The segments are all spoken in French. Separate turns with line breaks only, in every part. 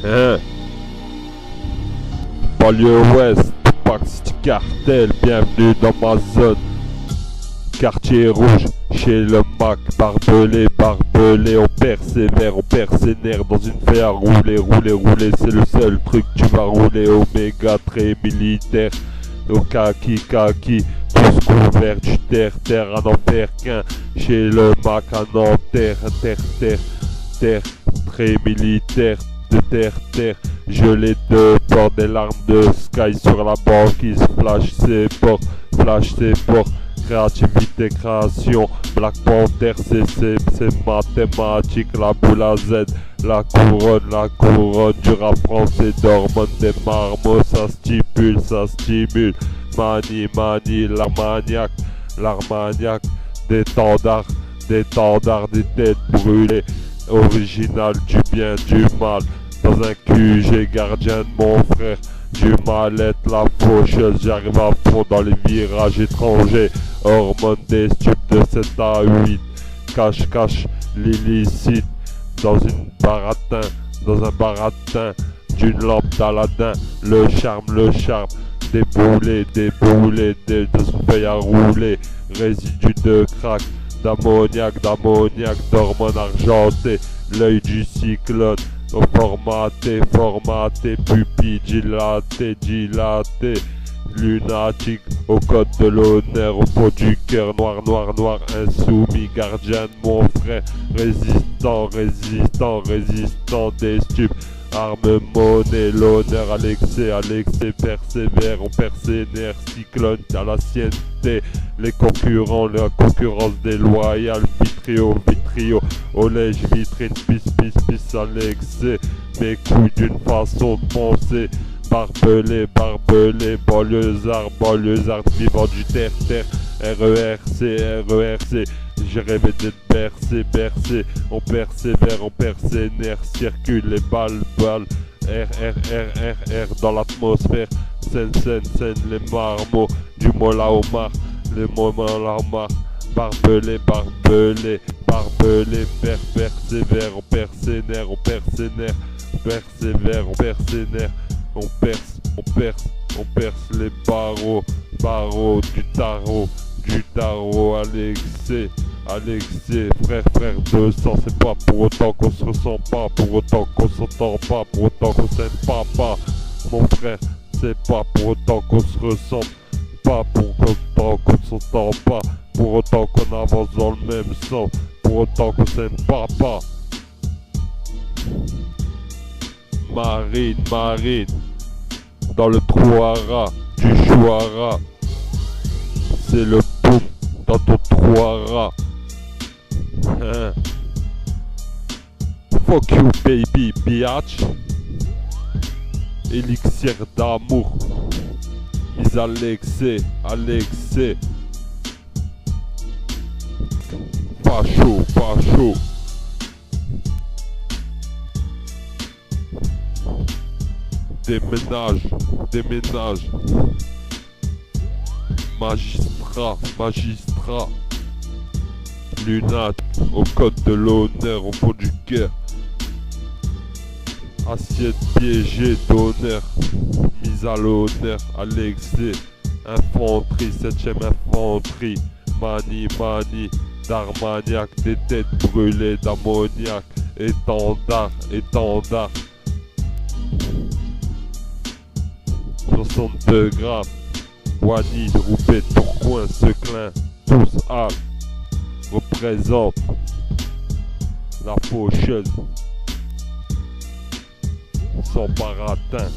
Hein? Banlieue ouest, Tupac City Cartel, bienvenue dans ma zone. Quartier rouge, chez le Mac, barbelé, barbelé, on persévère, on persévère dans une fée à rouler, rouler, rouler, c'est le seul truc que tu vas rouler. Oméga, très militaire, au kaki, kaki, tous couverts du terre, terre à n'en faire qu'un, chez le Mac à Nanterre, terre, terre, terre, très militaire, de terre, terre, gelé de bord, des larmes de sky sur la banquise, flash ses ports, flash ses ports. Créativité, création, Black Panther, c'est mathématique, la boule à Z, la couronne du rap français, d'hormones des marmots, ça stimule, manie, l'armagnac, des tendards, des têtes brûlées, original du bien, du mal, dans un QG, gardien de mon frère, du mal-être, la faucheuse, j'arrive à fond dans les virages étrangers, hormones des stupes de 7 à 8, cache l'illicite, dans un baratin, d'une lampe d'Aladin, le charme, des boulets, de feuilles à rouler, résidus de crack, d'ammoniac, d'hormones argentées, l'œil du cyclone, formaté, pupille dilatée, lunatique, au code de l'honneur, au fond du cœur, noir, insoumis, gardien de mon frère, résistant des stupes, arme, monnaie, l'honneur à l'excès, persévère, on persévère, cyclone à la sienneté, les concurrents, la concurrence déloyale, vitrio, olège, vitrine, pisse à l'excès, mes couilles d'une façon de penser, barbelé, banlieusard, vivant du terre, RERC, j'ai rêvé d'être bercé, on persévère, circule les balles, R dans l'atmosphère, scène, les marmots, du Mola Omar, les moments Lamar, barbelé, persévère, on persévère, on perce les barreaux du tarot à l'excès, frère de sang, c'est pas pour autant qu'on se ressent pas, pour autant qu'on s'entend pas, pour autant qu'on s'aime pas, mon frère, c'est pas pour autant qu'on se ressemble, pas pour autant qu'on s'entend pas, pour autant qu'on avance dans le même sens, pour autant qu'on s'aime pas. Marine, dans le trou à rats, du chou à rat, c'est le boom dans ton trou à rats. Hein. Fuck you baby biatch, élixir d'amour, mise à l'excès, facho, déménage, magistrat, lunate, au code de l'honneur, au fond du cœur, assiette piégée d'honneur, mise à l'honneur, à l'excès, infanterie, 7ème infanterie, manie, d'armagnac, des têtes brûlées d'ammoniac, étendard, 62 grammes, Wani, Roubaix, Tourcoing, Seclin, tous Al, représente la faucheuse, sans baratin.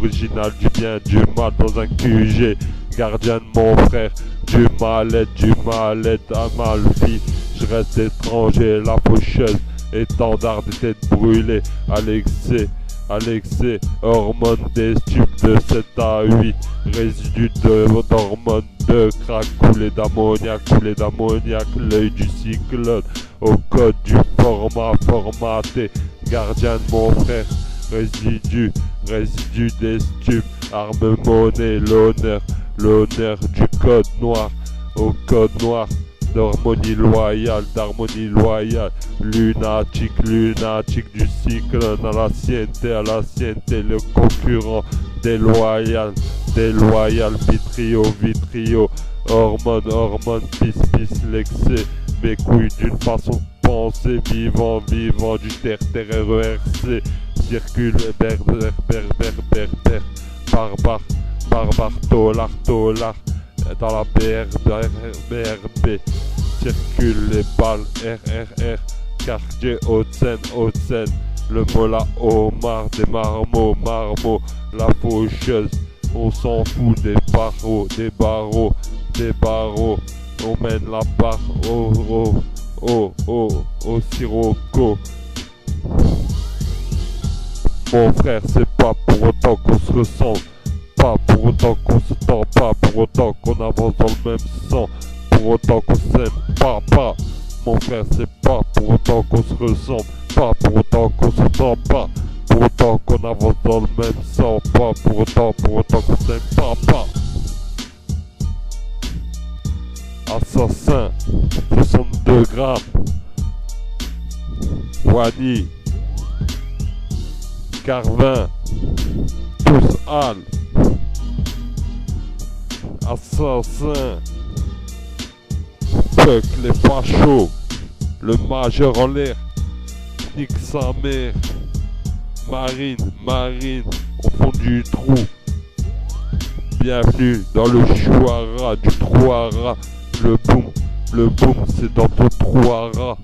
l'original du bien, du mal dans un QG. Gardien de mon frère, du mal-être à mal vie. Je reste étranger, la faucheuse, étendard des têtes brûlées. À l'excès, hormones des stupes de 7 à 8. Résidus d'hormones de crack, coulé d'ammoniac, l'œil du cyclone. Au code du format formaté, gardien de mon frère. Résidu des stupes, arme monnaie, l'honneur du code noir, au code noir d'harmonie loyale, lunatique du cyclone, à la sienté, le concurrent déloyal, vitrio, hormone, pis, l'excès, mes couilles d'une façon de penser, vivant du terre, RERC, circule, barbare, tolard, dans la BRB, circule les balles, RRR, quartier Haute-Seine, le mola Omar, des marmots, la faucheuse, on s'en fout des barreaux, on mène la barre au sirocco. Mon frère, c'est pas pour autant qu'on se ressemble, pas pour autant qu'on se tend, pas pour autant qu'on avance dans le même sang, pour autant qu'on s'aime pas. Mon frère, c'est pas pour autant qu'on se ressemble, pas pour autant qu'on se tend, pas pour autant qu'on avance dans le même sang, pas pour autant qu'on s'aime pas. Assassin, 62 grammes, Wani, Carvin, tous Al, assassin, fuck les fachos, le majeur en l'air, nique sa mère, marine, au fond du trou, bienvenue dans le chouara du trou à rats, le boom c'est dans ton trou à rats.